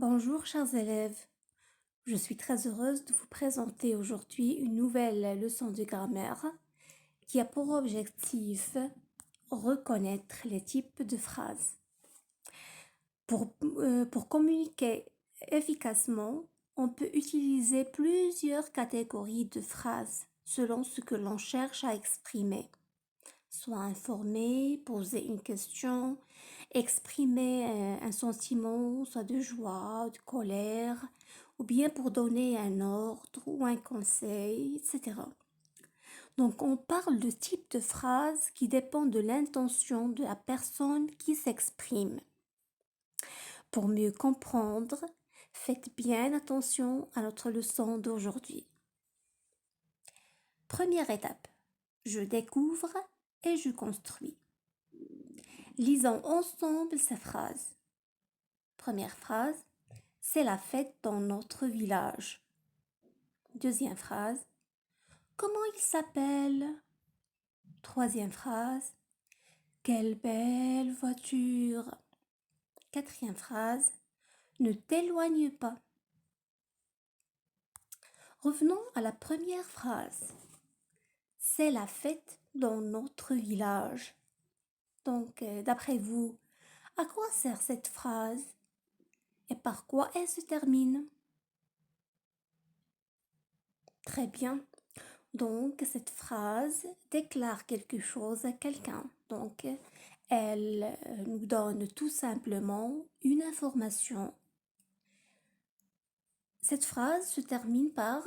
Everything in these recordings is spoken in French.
Bonjour chers élèves, je suis très heureuse de vous présenter aujourd'hui une nouvelle leçon de grammaire qui a pour objectif reconnaître les types de phrases. Pour communiquer efficacement, on peut utiliser plusieurs catégories de phrases selon ce que l'on cherche à exprimer. Soit informer, poser une question, exprimer un sentiment, soit de joie, de colère, ou bien pour donner un ordre ou un conseil, etc. Donc on parle de type de phrase qui dépend de l'intention de la personne qui s'exprime. Pour mieux comprendre, faites bien attention à notre leçon d'aujourd'hui. Première étape, je découvre et je construis. Lisons ensemble ces phrases. Première phrase, c'est la fête dans notre village. Deuxième phrase, comment il s'appelle? Troisième phrase, quelle belle voiture. Quatrième phrase, ne t'éloigne pas. Revenons à la première phrase. C'est la fête dans notre village. Donc, d'après vous, à quoi sert cette phrase et par quoi elle se termine? Très bien. Donc, cette phrase déclare quelque chose à quelqu'un. Donc, elle nous donne tout simplement une information. Cette phrase se termine par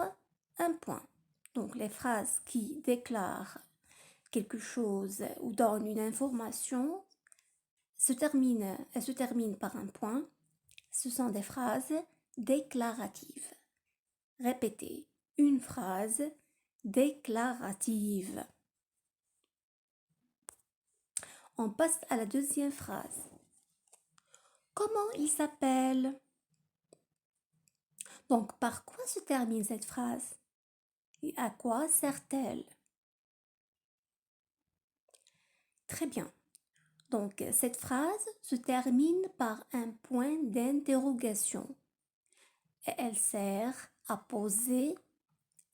un point. Donc, les phrases qui déclarent quelque chose ou donnent une information elles se terminent par un point. Ce sont des phrases déclaratives. Répétez, une phrase déclarative. On passe à la deuxième phrase. Comment il s'appelle? Donc, par quoi se termine cette phrase? Et à quoi sert-elle? Très bien. Donc, cette phrase se termine par un point d'interrogation. Et elle sert à poser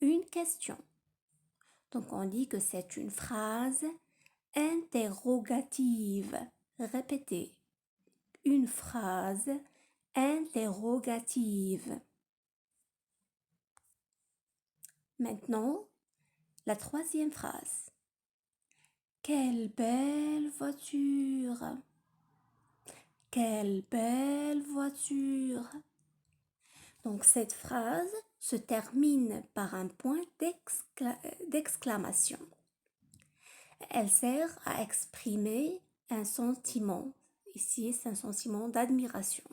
une question. Donc, on dit que c'est une phrase interrogative. Répétez. Une phrase interrogative. Maintenant, la troisième phrase. Quelle belle voiture! Quelle belle voiture! Donc cette phrase se termine par un point d'exclamation. Elle sert à exprimer un sentiment. Ici, c'est un sentiment d'admiration.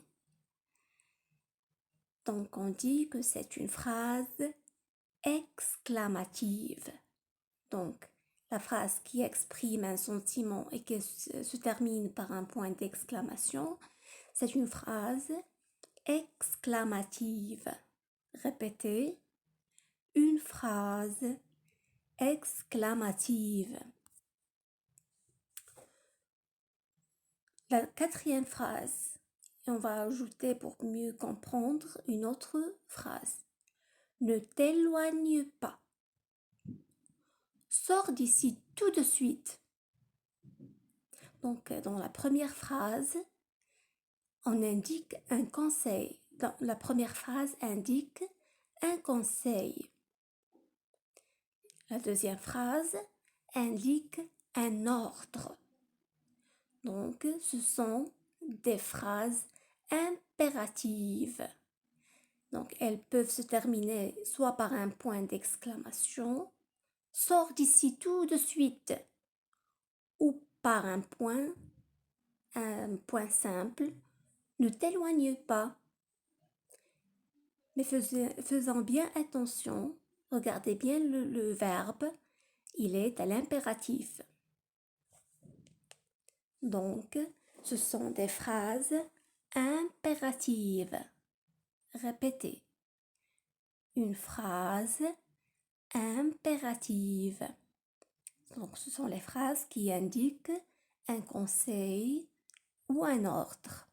Donc on dit que c'est une phrase exclamative. Donc la phrase qui exprime un sentiment et qui se termine par un point d'exclamation, c'est une phrase exclamative. Répétez, une phrase exclamative. La quatrième phrase, et on va ajouter pour mieux comprendre une autre phrase. Ne t'éloigne pas. Sors d'ici tout de suite. Donc, dans la première phrase, on indique un conseil. Dans la première phrase indique un conseil. La deuxième phrase indique un ordre. Donc, ce sont des phrases impératives. Donc, elles peuvent se terminer soit par un point d'exclamation, sors d'ici tout de suite, ou par un point simple, ne t'éloigne pas. Mais faisons bien attention, regardez bien le verbe, il est à l'impératif. Donc, ce sont des phrases impératives. Répétez. Une phrase impérative. Donc, ce sont les phrases qui indiquent un conseil ou un ordre.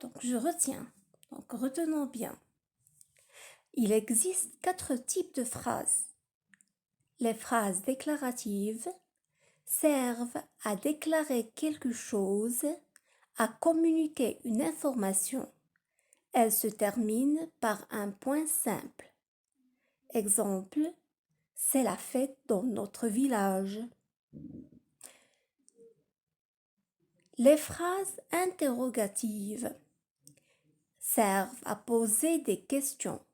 Donc, je retiens. Donc, retenons bien. Il existe 4 types de phrases. Les phrases déclaratives servent à déclarer quelque chose, à communiquer une information. Elles se terminent par un point simple. Exemple, c'est la fête dans notre village. Les phrases interrogatives servent à poser des questions.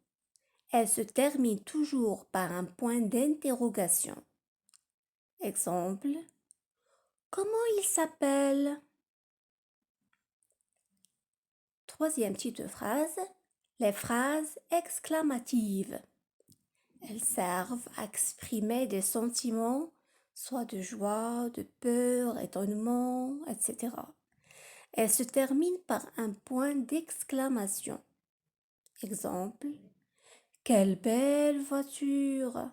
Elles se terminent toujours par un point d'interrogation. Exemple, comment il s'appelle? Troisième type de phrase, les phrases exclamatives. Elles servent à exprimer des sentiments, soit de joie, de peur, étonnement, etc. Elles se terminent par un point d'exclamation. Exemple, quelle belle voiture!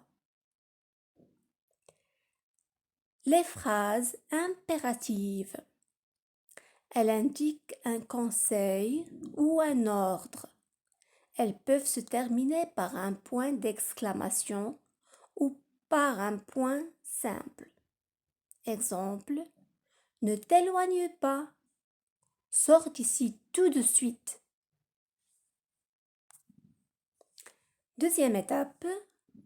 Les phrases impératives. Elles indiquent un conseil ou un ordre. Elles peuvent se terminer par un point d'exclamation ou par un point simple. Exemple, ne t'éloigne pas, sors d'ici tout de suite. Deuxième étape,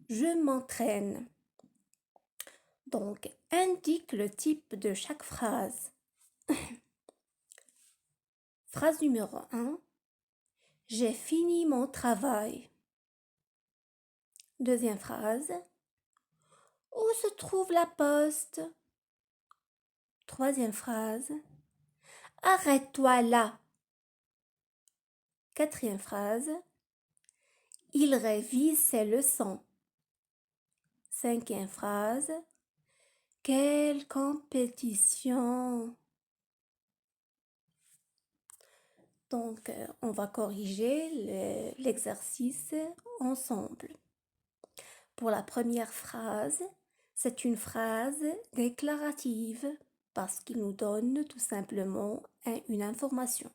je m'entraîne. Donc, indique le type de chaque phrase. Phrase numéro 1. J'ai fini mon travail. Deuxième phrase. Où se trouve la poste? Troisième phrase. Arrête-toi là. Quatrième phrase. Il révise ses leçons. Cinquième phrase. Quelle compétition! Donc, on va corriger l'exercice ensemble. Pour la première phrase, c'est une phrase déclarative parce qu'il nous donne tout simplement une information.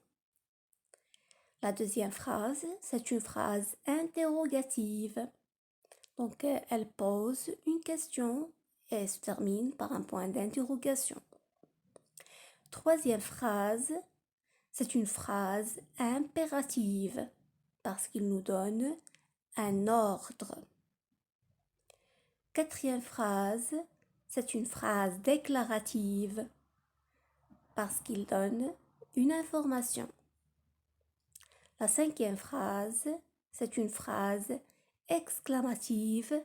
La deuxième phrase, c'est une phrase interrogative. Donc, elle pose une question et se termine par un point d'interrogation. Troisième phrase, c'est une phrase impérative parce qu'il nous donne un ordre. Quatrième phrase, c'est une phrase déclarative parce qu'il donne une information. La cinquième phrase, c'est une phrase exclamative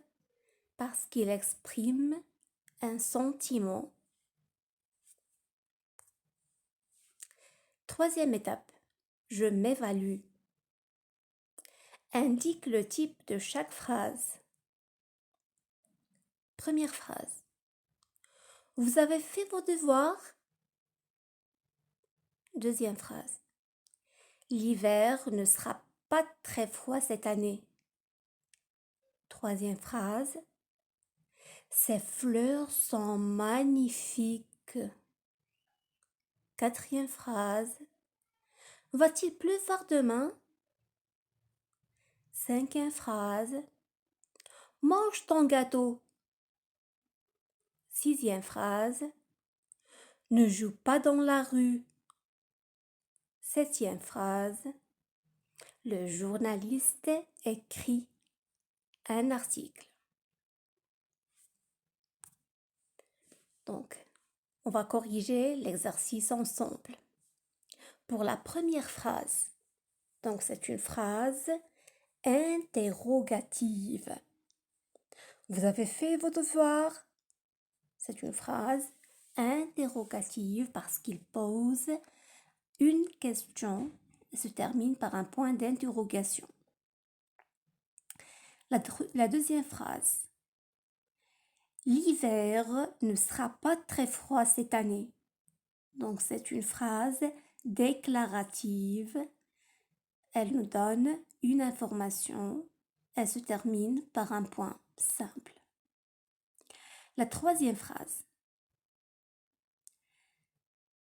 parce qu'il exprime un sentiment. Troisième étape, je m'évalue. Indique le type de chaque phrase. Première phrase. Vous avez fait vos devoirs? Deuxième phrase. L'hiver ne sera pas très froid cette année. Troisième phrase. Ces fleurs sont magnifiques. Quatrième phrase. Va-t-il pleuvoir demain? Cinquième phrase. Mange ton gâteau. Sixième phrase. Ne joue pas dans la rue. Septième phrase. Le journaliste écrit un article. Donc, on va corriger l'exercice ensemble. Pour la première phrase, donc c'est une phrase interrogative. Vous avez fait vos devoirs? C'est une phrase interrogative parce qu'il pose une question et se termine par un point d'interrogation. La deuxième phrase. L'hiver ne sera pas très froid cette année. Donc c'est une phrase déclarative. Elle nous donne une information. Elle se termine par un point simple. La troisième phrase.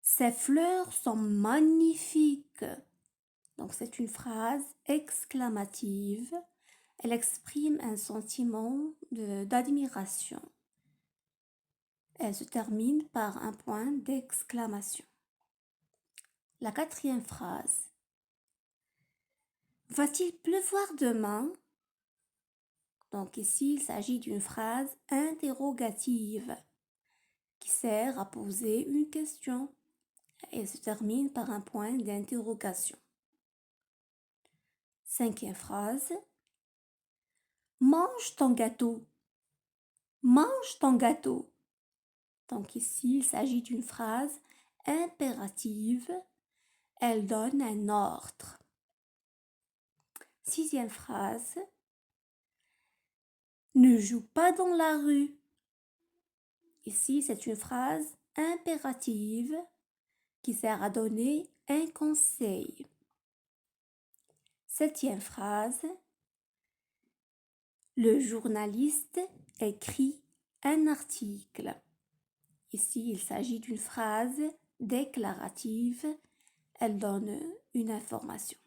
Ces fleurs sont magnifiques. Donc c'est une phrase exclamative. Elle exprime un sentiment d'admiration. Elle se termine par un point d'exclamation. La quatrième phrase. Va-t-il pleuvoir demain? Donc ici, il s'agit d'une phrase interrogative qui sert à poser une question. Elle se termine par un point d'interrogation. Cinquième phrase. Mange ton gâteau. Mange ton gâteau. Donc ici, il s'agit d'une phrase impérative. Elle donne un ordre. Sixième phrase. Ne joue pas dans la rue. Ici, c'est une phrase impérative qui sert à donner un conseil. Septième phrase. Le journaliste écrit un article. Ici, il s'agit d'une phrase déclarative. Elle donne une information.